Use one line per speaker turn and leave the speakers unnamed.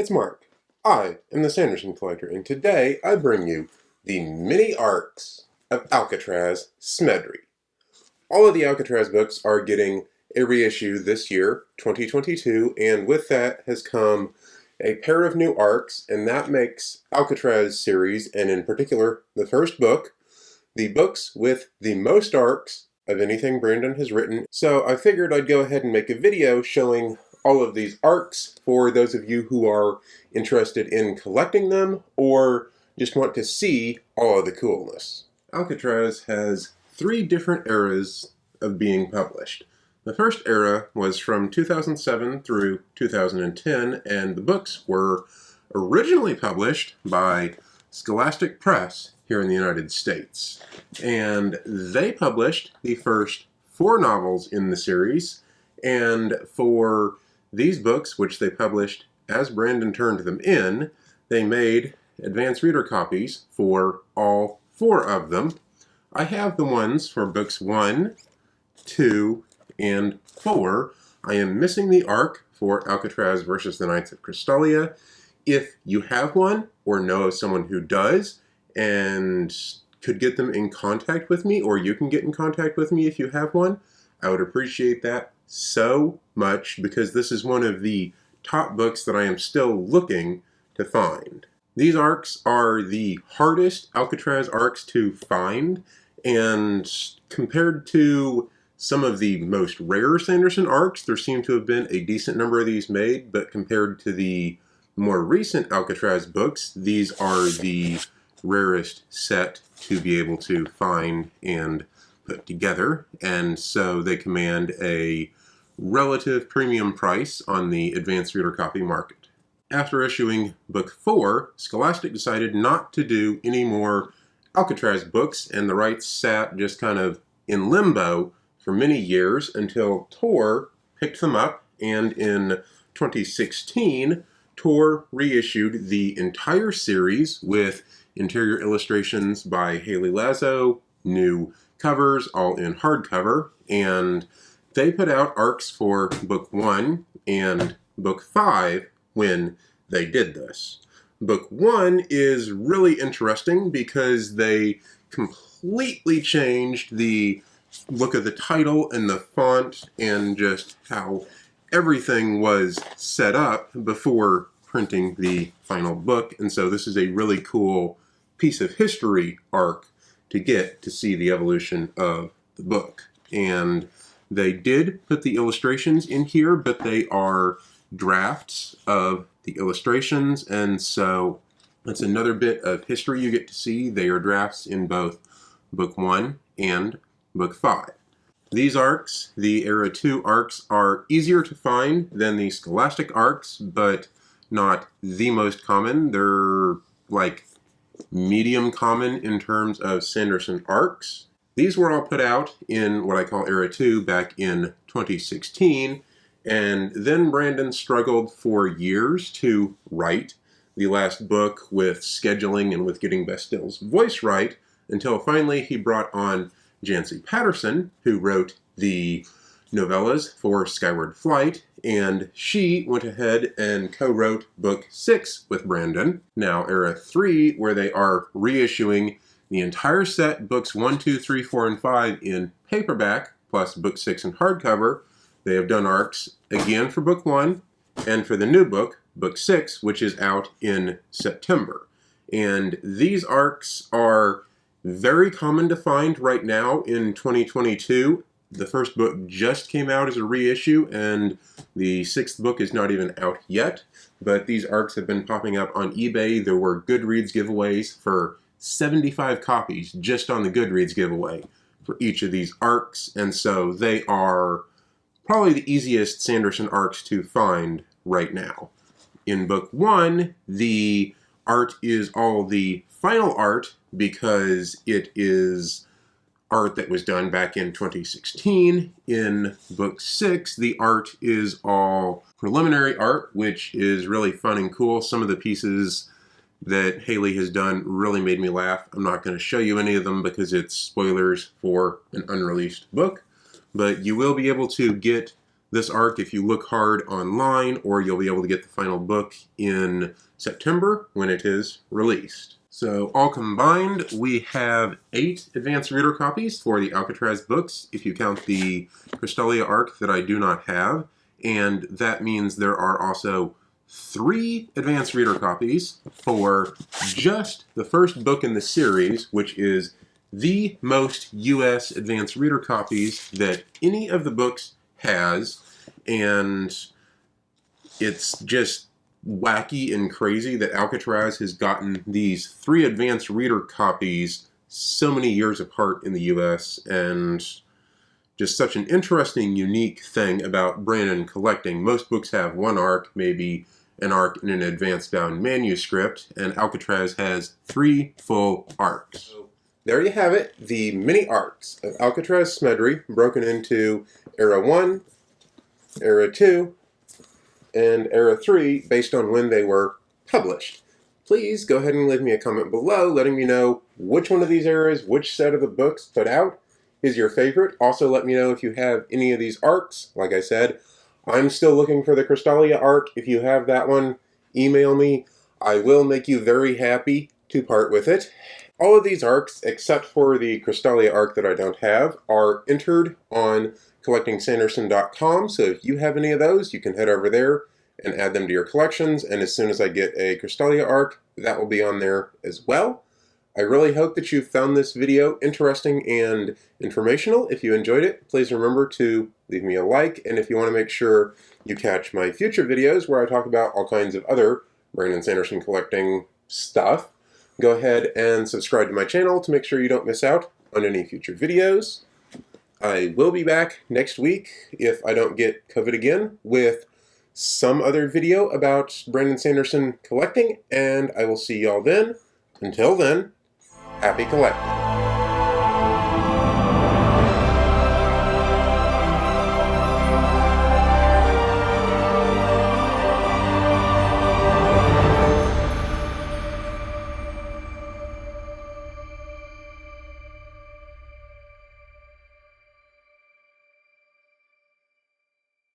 It's Mark. I am the Sanderson collector, and today I bring you the mini arcs of Alcatraz Smedry. All of the Alcatraz books are getting a reissue this year, 2022, and with that has come a pair of new arcs, and that makes Alcatraz series, and in particular the first book, the books with the most arcs of anything Brandon has written. So I figured I'd go ahead and make a video showing all of these arcs for those of you who are interested in collecting them or just want to see all of the coolness. Alcatraz has 3 different eras of being published. The first era was from 2007 through 2010, and the books were originally published by Scholastic Press here in the United States. And they published the first 4 novels in the series, and for these books, which they published as Brandon turned them in, they made advanced reader copies for all 4 of them. I have the ones for books 1, 2, and 4. I am missing the arc for Alcatraz versus the Knights of Crystalia. If you have one, or know of someone who does, and could get them in contact with me, or you can get in contact with me if you have one, I would appreciate that so much, because this is one of the top books that I am still looking to find. These arcs are the hardest Alcatraz arcs to find, and compared to some of the most rare Sanderson arcs, there seem to have been a decent number of these made, but compared to the more recent Alcatraz books, these are the rarest set to be able to find and put together, and so they command a relative premium price on the advanced reader copy market. After issuing book 4, Scholastic decided not to do any more Alcatraz books, and the rights sat just kind of in limbo for many years until Tor picked them up, and in 2016, Tor reissued the entire series with interior illustrations by Haley Lazo, new covers, all in hardcover, and they put out arcs for book 1 and book 5 when they did this. Book 1 is really interesting because they completely changed the look of the title and the font and just how everything was set up before printing the final book, and so this is a really cool piece of history arc to get to see the evolution of the book. And they did put the illustrations in here, but they are drafts of the illustrations, and so that's another bit of history you get to see. They are drafts in both book 1 and book 5. These arcs, the Era 2 arcs, are easier to find than the Scholastic arcs, but not the most common. They're like medium common in terms of Sanderson arcs. These were all put out in what I call Era 2 back in 2016, and then Brandon struggled for years to write the last book with scheduling and with getting Bastille's voice right, until finally he brought on Jancy Patterson, who wrote the novellas for Skyward Flight, and she went ahead and co-wrote book 6 with Brandon, now Era 3, where they are reissuing the entire set, books 1, 2, 3, 4, and 5 in paperback, plus book 6 in hardcover. They have done arcs again for book 1, and for the new book, book 6, which is out in September. And these arcs are very common to find right now in 2022. The first book just came out as a reissue, and the 6th book is not even out yet, but these arcs have been popping up on eBay. There were Goodreads giveaways for 75 copies just on the Goodreads giveaway for each of these arcs, and so they are probably the easiest Sanderson arcs to find right now. In book 1, the art is all the final art because it is art that was done back in 2016. In book 6, the art is all preliminary art, which is really fun and cool. Some of the pieces that Haley has done really made me laugh. I'm not going to show you any of them because it's spoilers for an unreleased book, but you will be able to get this arc if you look hard online, or you'll be able to get the final book in September when it is released. So all combined, we have 8 advanced reader copies for the Alcatraz books, if you count the Crystalia arc that I do not have, and that means there are also 3 advanced reader copies for just the first book in the series, which is the most US advanced reader copies that any of the books has, and it's just wacky and crazy that Alcatraz has gotten these 3 advanced reader copies so many years apart in the US, and just such an interesting, unique thing about Brandon collecting. Most books have 1 arc, maybe an arc in an advanced bound manuscript, and Alcatraz has 3 full arcs. So there you have it, the mini arcs of Alcatraz Smedry, broken into Era 1, Era 2, and Era 3 based on when they were published. Please go ahead and leave me a comment below letting me know which one of these eras, which set of the books put out is your favorite. Also let me know if you have any of these arcs. Like I said, I'm still looking for the Crystalia arc. If you have that one, email me. I will make you very happy to part with it. All of these arcs, except for the Crystalia arc that I don't have, are entered on collectingsanderson.com, so if you have any of those, you can head over there and add them to your collections, and as soon as I get a Crystalia arc, that will be on there as well. I really hope that you found this video interesting and informational. If you enjoyed it, please remember to leave me a like, and if you want to make sure you catch my future videos where I talk about all kinds of other Brandon Sanderson collecting stuff, go ahead and subscribe to my channel to make sure you don't miss out on any future videos. I will be back next week, if I don't get COVID again, with some other video about Brandon Sanderson collecting, and I will see y'all then. Until then, happy collecting.